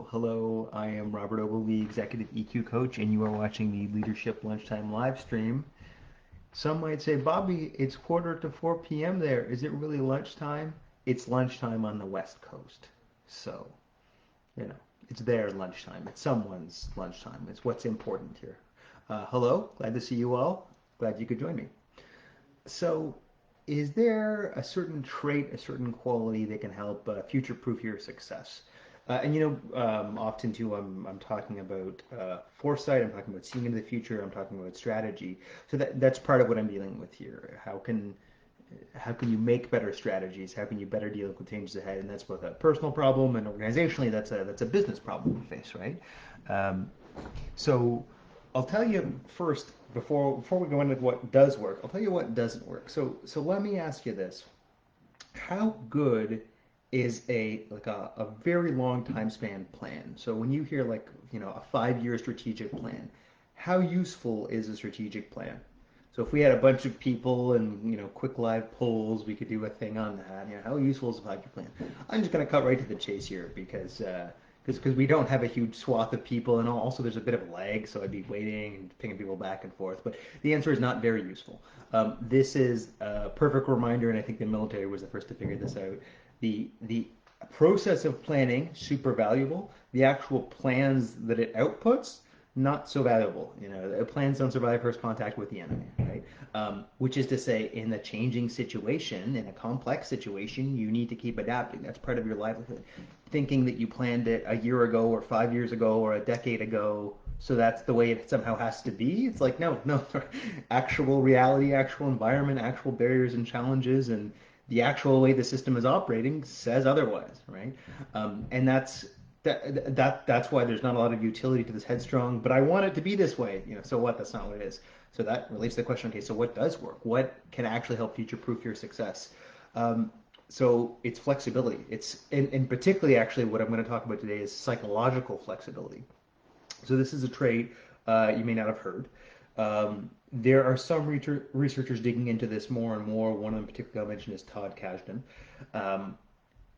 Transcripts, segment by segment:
Hello. I am Robert Ogilvie, Executive EQ Coach, and you are watching the Leadership Lunchtime live stream. Some might say, Bobby, it's quarter to 4 p.m. there. Is it really lunchtime? It's lunchtime on the West Coast. So, you know, it's their lunchtime. It's someone's lunchtime. It's what's important here. Hello. Glad to see you all. Glad you could join me. So, is there a certain trait, a certain quality that can help future-proof your success? Often too, I'm talking about foresight. I'm talking about seeing into the future. I'm talking about strategy. So that's part of what I'm dealing with here. How can you make better strategies? How can you better deal with changes ahead? And that's both a personal problem and organizationally, that's a business problem we face, right? Um, so I'll tell you first before we go into what does work. I'll tell you what doesn't work. So let me ask you this: how good is a very long time span plan? So when you hear a 5 year strategic plan, how useful is a strategic plan? So if we had a bunch of people and quick live polls, we could do a thing on that. How useful is a 5 year plan? I'm just going to cut right to the chase here because we don't have a huge swath of people, and also there's a bit of a lag, so I'd be waiting and pinging people back and forth. But the answer is not very useful. This is a perfect reminder, and I think the military was the first to figure this out. The process of planning, super valuable. The actual plans that it outputs, not so valuable. Plans don't survive first contact with the enemy, right? Which is to say, in a changing situation, in a complex situation, you need to keep adapting. That's part of your livelihood. Thinking that you planned it a year ago or 5 years ago or a decade ago, so that's the way it somehow has to be. It's like, no, no, actual reality, actual environment, actual barriers and challenges, and the actual way the system is operating says otherwise, right? And that's why there's not a lot of utility to this headstrong. But I want it to be this way, So what? That's not what it is. So that relates to the question. Okay, so what does work? What can actually help future-proof your success? So it's flexibility. And particularly actually what I'm going to talk about today is psychological flexibility. So this is a trait you may not have heard. There are some researchers digging into this more and more. One of them particularly I'll mention is Todd Kashdan.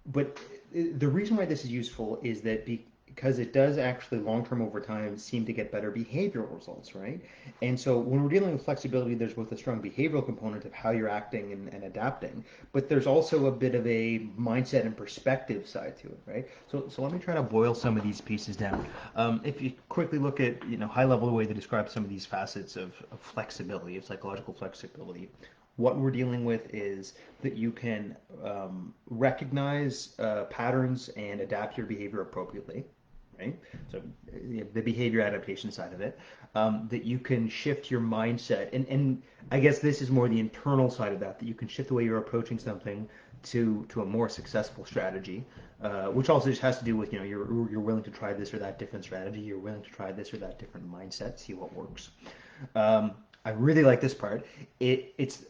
But the reason why this is useful is that because it does actually long-term over time seem to get better behavioral results, right? And so when we're dealing with flexibility, there's both a strong behavioral component of how you're acting and adapting, but there's also a bit of a mindset and perspective side to it, right? So let me try to boil some of these pieces down. If you quickly look at, high-level way to describe some of these facets of flexibility, of psychological flexibility, what we're dealing with is that you can recognize patterns and adapt your behavior appropriately, right? So the behavior adaptation side of it, that you can shift your mindset, and I guess this is more the internal side of that you can shift the way you're approaching something to a more successful strategy, which also just has to do with you're willing to try this or that different strategy, you're willing to try this or that different mindset, see what works. I really like this part. It's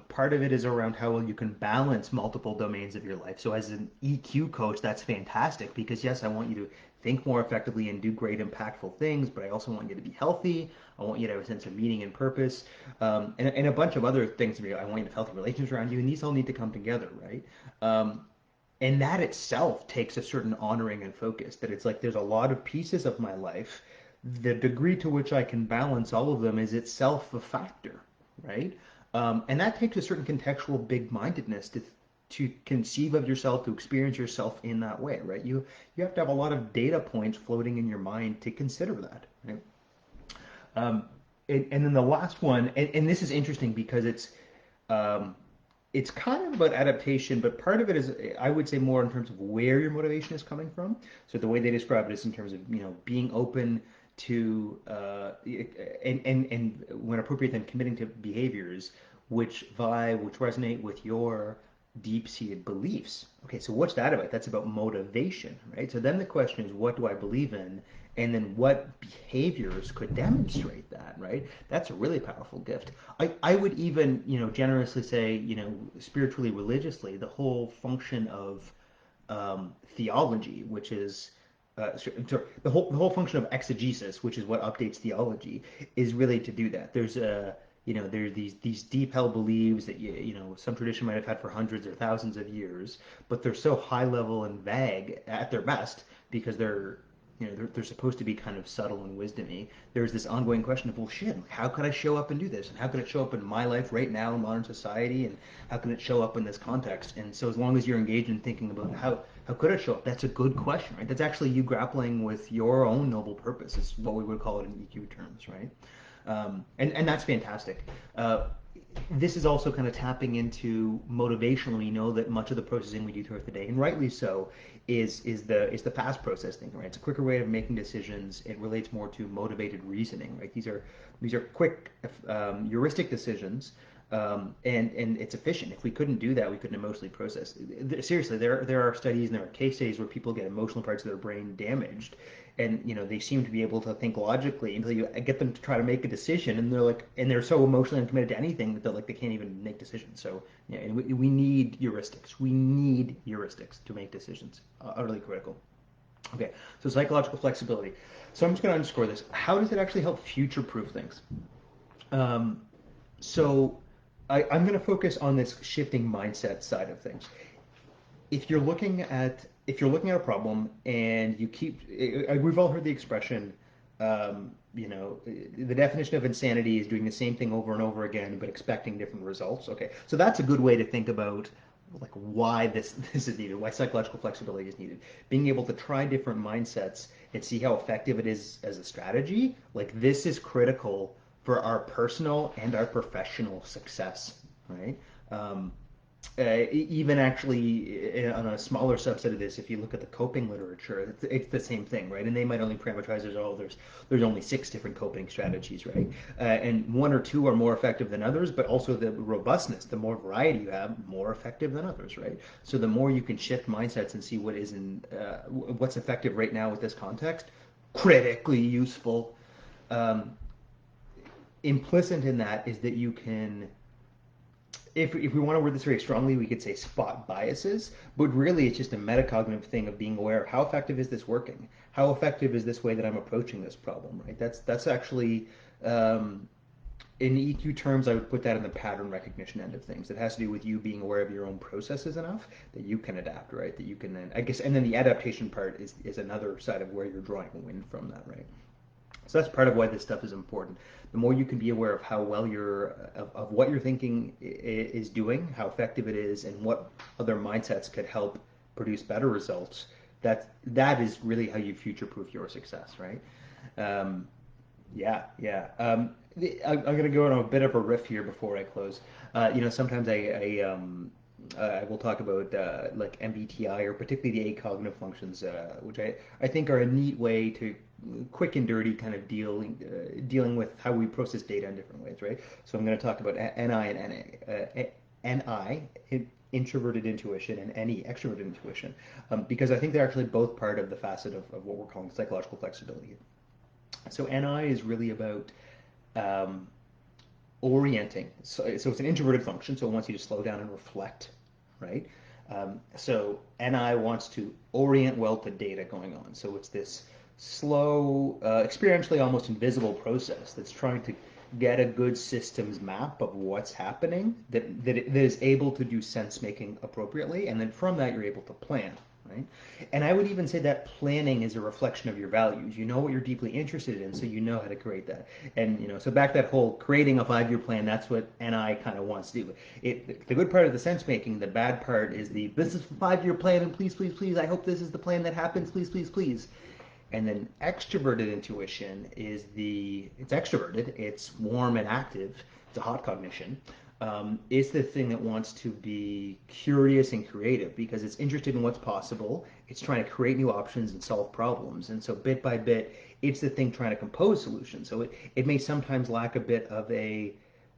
part of it is around how well you can balance multiple domains of your life. So as an EQ coach, that's fantastic because yes, I want you to think more effectively and do great, impactful things, but I also want you to be healthy. I want you to have a sense of meaning and purpose, and a bunch of other things. I want you to have healthy relationships around you, and these all need to come together, right? And that itself takes a certain honoring and focus. That it's like there's a lot of pieces of my life, the degree to which I can balance all of them is itself a factor, right? And that takes a certain contextual big-mindedness to conceive of yourself, to experience yourself in that way, right? You have to have a lot of data points floating in your mind to consider that, right? And then the last one, and this is interesting because it's kind of about adaptation, but part of it is, I would say, more in terms of where your motivation is coming from. So the way they describe it is in terms of being open to and when appropriate, then committing to behaviors which vibe, which resonate with your deep-seated beliefs. Okay, so what's that about? That's about motivation, right? So then the question is, what do I believe in? And then what behaviors could demonstrate that, right? That's a really powerful gift. I would even, generously say, spiritually, religiously, the whole function of theology, which is the whole function of exegesis, which is what updates theology, is really to do that. There's these deep held beliefs that some tradition might have had for hundreds or thousands of years, but they're so high level and vague at their best because they're they're supposed to be kind of subtle and wisdomy. There's this ongoing question of, well, shit, how could I show up and do this? And how could it show up in my life right now in modern society? And how can it show up in this context? And so as long as you're engaged in thinking about how could it show up, that's a good question, right? That's actually you grappling with your own noble purpose. It's what we would call it in EQ terms, right? And that's fantastic. This is also kind of tapping into motivation. We know that much of the processing we do throughout the day, and rightly so, is the fast process thinking, right? It's a quicker way of making decisions. It relates more to motivated reasoning, right? These are quick heuristic decisions, and it's efficient. If we couldn't do that, we couldn't emotionally process. Seriously, there are studies and there are case studies where people get emotional parts of their brain damaged, and they seem to be able to think logically until you get them to try to make a decision, and they're so emotionally uncommitted to anything that they can't even make decisions. So yeah, and we need heuristics. We need heuristics to make decisions. Utterly critical. Okay, so psychological flexibility. So I'm just going to underscore this. How does it actually help future-proof things? Um, so I'm going to focus on this shifting mindset side of things. If you're looking at a problem and you keep, we've all heard the expression, the definition of insanity is doing the same thing over and over again but expecting different results. Okay, so that's a good way to think about like why this is needed, why psychological flexibility is needed. Being able to try different mindsets and see how effective it is as a strategy, like this is critical for our personal and our professional success, right? Even actually on a smaller subset of this, if you look at the coping literature, it's the same thing, right? And they might only parameterize as, oh, there's only 6 different coping strategies, right? And 1 or 2 are more effective than others, but also the robustness, the more variety you have, more effective than others, right? So the more you can shift mindsets and see what's effective right now with this context, critically useful. Um, Implicit in that is that you can, if we want to word this very strongly, we could say spot biases, but really it's just a metacognitive thing of being aware of how effective is this working? How effective is this way that I'm approaching this problem, right? That's actually, in EQ terms, I would put that in the pattern recognition end of things. It has to do with you being aware of your own processes enough that you can adapt, right? That you can then, I guess, and then the adaptation part is another side of where you're drawing a win from that, right? So that's part of why this stuff is important. The more you can be aware of how well of what your thinking is doing, how effective it is, and what other mindsets could help produce better results, that is really how you future-proof your success, right? Um, yeah. I'm going to go on a bit of a riff here before I close. Sometimes I will talk about like MBTI or particularly the 8 cognitive functions, which I think are a neat way to quick and dirty kind of dealing with how we process data in different ways, right? So I'm going to talk about NI and NI, introverted intuition, and NE, extroverted intuition, because I think they're actually both part of the facet of what we're calling psychological flexibility. So NI is really about um, orienting. So it's an introverted function, so it wants you to slow down and reflect, right? So NI wants to orient well to data going on. So it's this slow, experientially almost invisible process that's trying to get a good systems map of what's happening that is able to do sense making appropriately, and then from that you're able to plan, right? And I would even say that planning is a reflection of your values. You know what you're deeply interested in, so you know how to create that. And so back that whole creating a 5-year plan, that's what NI kind of wants to do. The good part of the sense making, the bad part is this is a 5-year plan, and please, please, please, I hope this is the plan that happens, please, please, please. And then extroverted intuition it's extroverted, it's warm and active, it's a hot cognition. It's the thing that wants to be curious and creative because it's interested in what's possible. It's trying to create new options and solve problems. And so bit by bit, it's the thing trying to compose solutions. So it may sometimes lack a bit of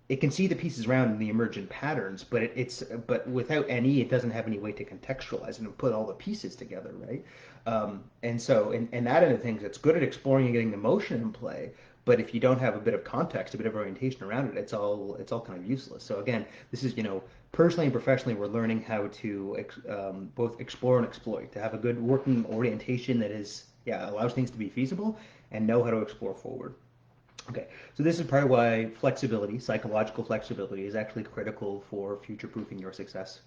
it can see the pieces around in the emergent patterns, but without any, it doesn't have any way to contextualize and put all the pieces together, right? And that end of things, it's good at exploring and getting the motion in play. But if you don't have a bit of context, a bit of orientation around it, it's all kind of useless. So again, this is personally and professionally, we're learning how to both explore and exploit, to have a good working orientation that allows things to be feasible and know how to explore forward. Okay, so this is part of why flexibility, psychological flexibility, is actually critical for future-proofing your success.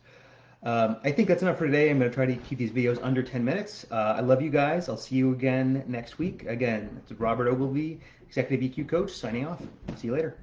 I think that's enough for today. I'm going to try to keep these videos under 10 minutes. I love you guys. I'll see you again next week. Again, it's Robert Ogilvie, Executive EQ Coach, signing off. See you later.